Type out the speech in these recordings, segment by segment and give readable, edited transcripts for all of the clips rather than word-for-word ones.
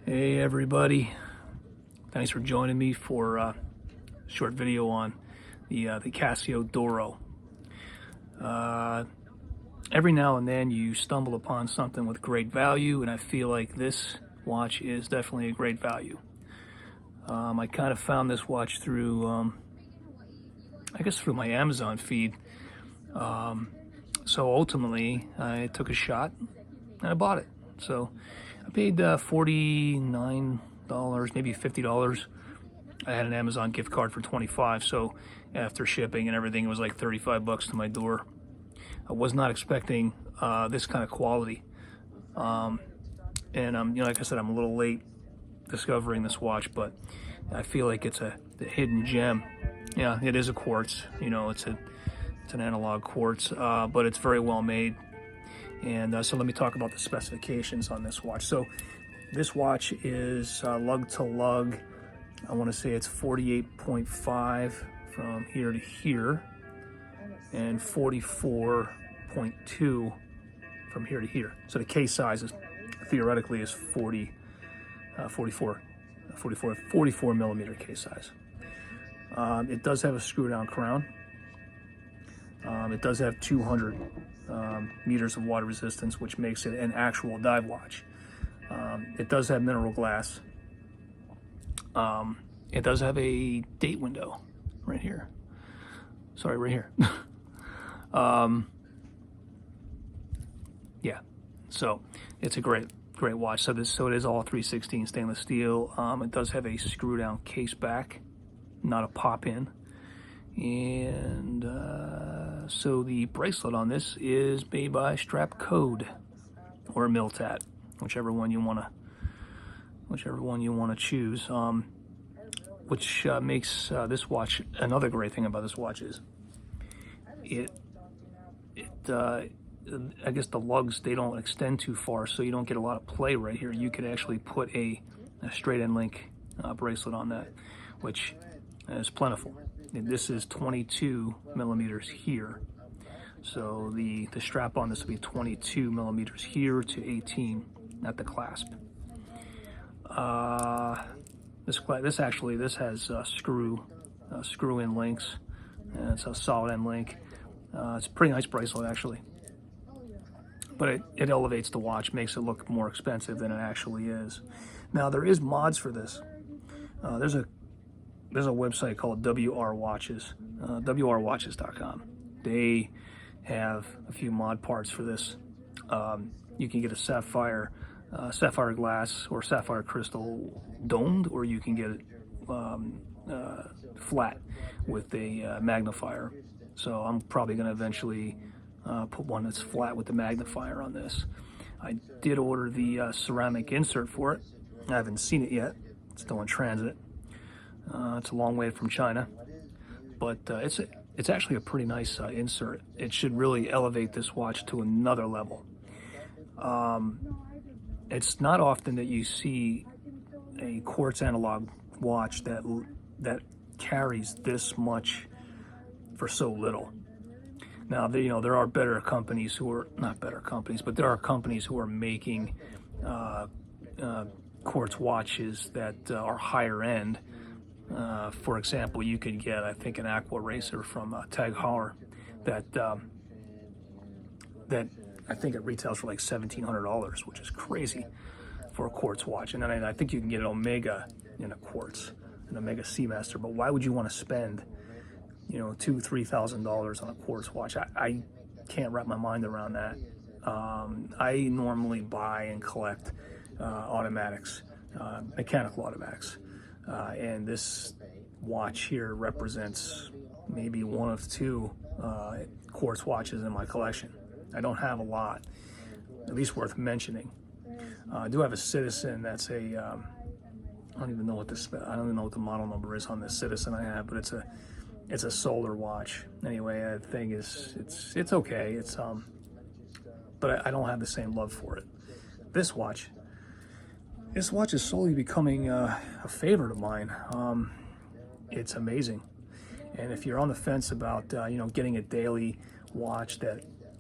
Hey everybody, thanks for joining me for a short video on the Casio Duro. Every now and then you stumble upon something with great value, and I feel like this watch is definitely a great value. I kind of found this watch through, I guess through my Amazon feed. So ultimately I took a shot and I bought it. So I paid $49, maybe $50. I had an Amazon gift card for $25, so after shipping and everything, it was like $35 to my door. I was not expecting this kind of quality, and like I said, I'm a little late discovering this watch, but I feel like it's a hidden gem. Yeah, it is a quartz. It's an analog quartz, but it's very well made. And so let me talk about the specifications on this watch. So this watch is lug to lug. I want to say it's 48.5 from here to here and 44.2 from here to here. So the case size is theoretically is 44 millimeter case size. It does have a screw down crown. It does have 200 meters of water resistance, which makes it an actual dive watch. It does have mineral glass. It does have a date window right here. Sorry, right here. Yeah, so it's a great watch. So it is all 316 stainless steel. It does have a screw down case back, not a pop in. And so the bracelet on this is made by Strap Code or Miltat, whichever one you want to choose. Which makes this watch, another great thing about this watch is I guess the lugs, they don't extend too far, so you don't get a lot of play right here. You could actually put a straight end link bracelet on that, which is plentiful. And this is 22 millimeters here, so the strap on this will be 22 millimeters here to 18 at the clasp. This has screw in links, and it's a solid end link. It's a pretty nice bracelet actually, but it elevates the watch, makes it look more expensive than it actually is. Now there is mods for this. There's a website called WR Watches, WRWatches.com. They have a few mod parts for this. You can get a sapphire glass or sapphire crystal domed, or you can get it flat with a magnifier. So I'm probably going to eventually put one that's flat with the magnifier on this. I did order the ceramic insert for it. I haven't seen it yet. It's still in transit. It's a long way from China, but it's actually a pretty nice insert. It should really elevate this watch to another level. It's not often that you see a quartz analog watch that carries this much for so little. Now, there are better companies who are not better companies, but there are companies who are making quartz watches that are higher end. For example, you could get, I think, an Aqua Racer from Tag Heuer that I think it retails for like $1,700, which is crazy for a quartz watch. And then I think you can get an Omega in a quartz, an Omega Seamaster. But why would you want to spend, $2,000-$3,000 on a quartz watch? I can't wrap my mind around that. I normally buy and collect automatics, mechanical automatics. And this watch here represents maybe one of two quartz watches in my collection. I don't have a lot, at least worth mentioning. I do have a Citizen that's I don't even know what the model number is on this Citizen I have, but it's a solar watch. Anyway, that thing is, it's okay. But I don't have the same love for it. This watch is slowly becoming a favorite of mine. It's amazing. And if you're on the fence about getting a daily watch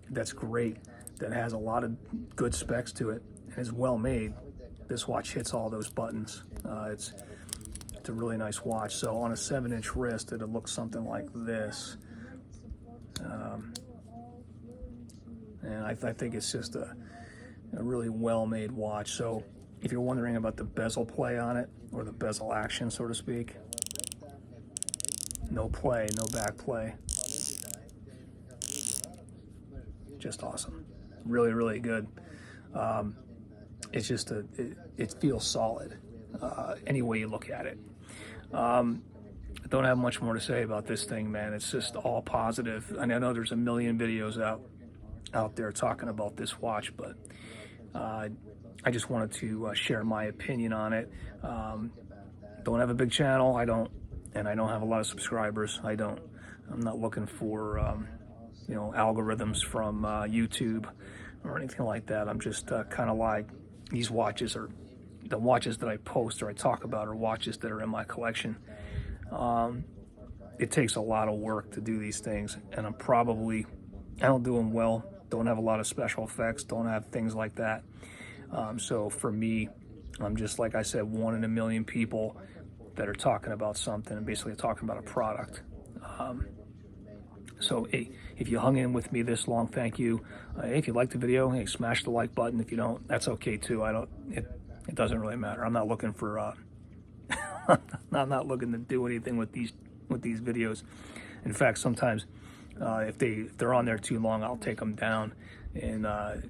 that's great, that has a lot of good specs to it and is well made, this watch hits all those buttons. It's a really nice watch. So on a 7-inch wrist, it'll look something like this. And I think it's just a really well-made watch. So if you're wondering about the bezel play on it, or the bezel action, so to speak, no play, no back play. Just awesome. Really, really good. It's just it feels solid any way you look at it. I don't have much more to say about this thing, man. It's just all positive. And I know there's a million videos out there talking about this watch, but I just wanted to share my opinion on it. Don't have a big channel. I don't have a lot of subscribers. I'm not looking for algorithms from YouTube or anything like that. I'm just kind of like, these watches are the watches that I post or I talk about, are watches that are in my collection. It takes a lot of work to do these things, and I don't do them well. Don't have a lot of special effects, don't have things like that. So for me, I'm just, like I said, one in a million people that are talking about something and basically talking about a product. So hey, if you hung in with me this long, thank you. If you liked the video, hey, smash the like button. If you don't, that's okay too. It doesn't really matter. I'm not looking for I'm not looking to do anything with these videos. In fact, sometimes if they're on there too long, I'll take them down, and I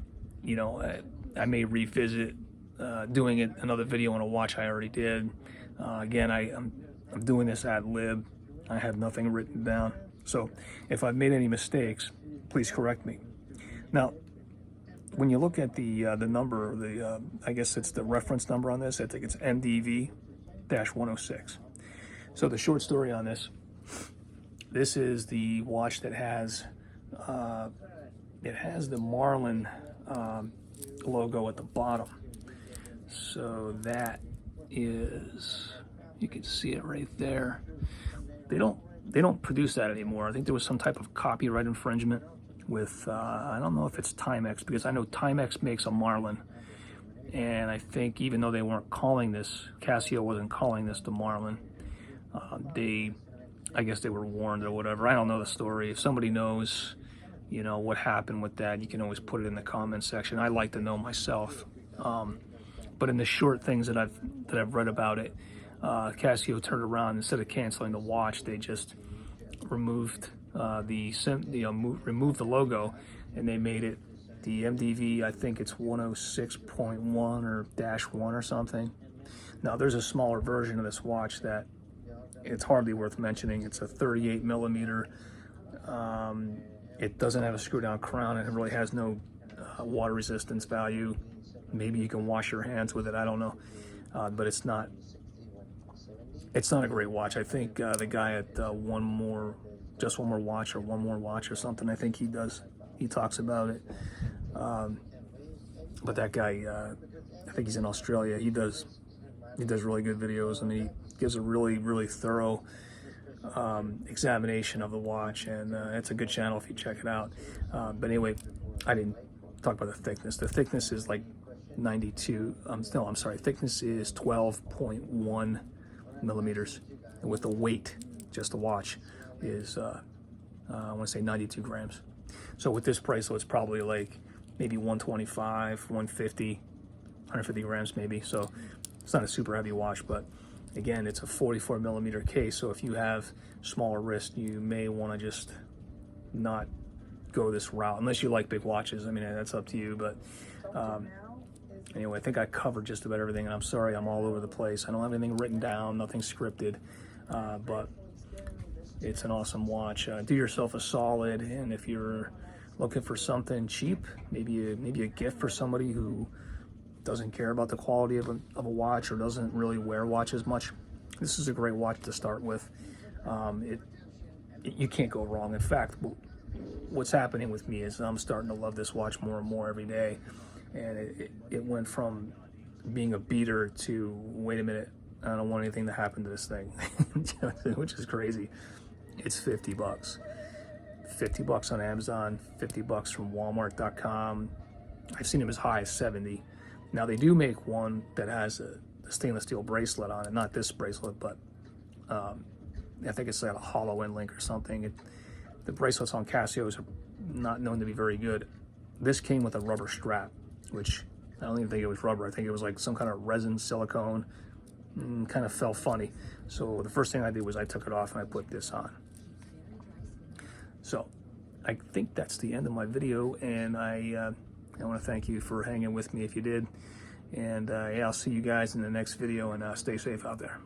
may revisit doing another video on a watch I already did. Again, I'm doing this ad lib. I have nothing written down, so if I've made any mistakes, please correct me. Now, when you look at the number, I guess it's the reference number on this. I think it's MDV-106. So the short story on this. This is the watch that has the Marlin logo at the bottom. So that is, you can see it right there. They don't produce that anymore. I think there was some type of copyright infringement with I don't know if it's Timex, because I know Timex makes a Marlin, and I think even though they weren't calling this, Casio wasn't calling this the Marlin, I guess they were warned or whatever. I don't know the story. If somebody knows, what happened with that, you can always put it in the comments section. I like to know myself. But in the short things that I've read about it, Casio turned around, instead of canceling the watch, they just removed removed the logo, and they made it the MDV. I think it's 106.1 or -1 or something. Now there's a smaller version of this watch that it's hardly worth mentioning. It's a 38 millimeter. It doesn't have a screw down crown, and it really has no water resistance value. Maybe you can wash your hands with it, I don't know. But it's not a great watch. I think the guy at Just One More Watch or One More Watch or something, I think he talks about it. But that guy, I think he's in Australia. He does really good videos, and he gives a really, really thorough examination of the watch, and it's a good channel if you check it out. But anyway, I didn't talk about the thickness. The thickness is like 92. No, I'm sorry. Thickness is 12.1 millimeters, and with the weight, just the watch, is I want to say 92 grams. So with this price, it's probably like maybe 125, 150, 150 grams maybe. So it's not a super heavy watch, but again, it's a 44 millimeter case. So if you have smaller wrist, you may want to just not go this route, unless you like big watches. I mean, that's up to you. But anyway, I think I covered just about everything, and I'm sorry I'm all over the place. I don't have anything written down, nothing scripted, but it's an awesome watch. Do yourself a solid, and if you're looking for something cheap, maybe a gift for somebody who doesn't care about the quality of a watch or doesn't really wear watches much, this is a great watch to start with. You can't go wrong. In fact, what's happening with me is I'm starting to love this watch more and more every day, and it went from being a beater to, wait a minute, I don't want anything to happen to this thing, which is crazy. It's $50. $50 on Amazon, $50 from Walmart.com. I've seen them as high as 70. Now they do make one that has a stainless steel bracelet on it, not this bracelet, but I think it's got a hollow end link or something. The bracelets on Casios are not known to be very good. This came with a rubber strap, which I don't even think it was rubber. I think it was like some kind of resin silicone. Kind of felt funny. So the first thing I did was I took it off and I put this on. So I think that's the end of my video, and I want to thank you for hanging with me if you did. And yeah, I'll see you guys in the next video, and stay safe out there.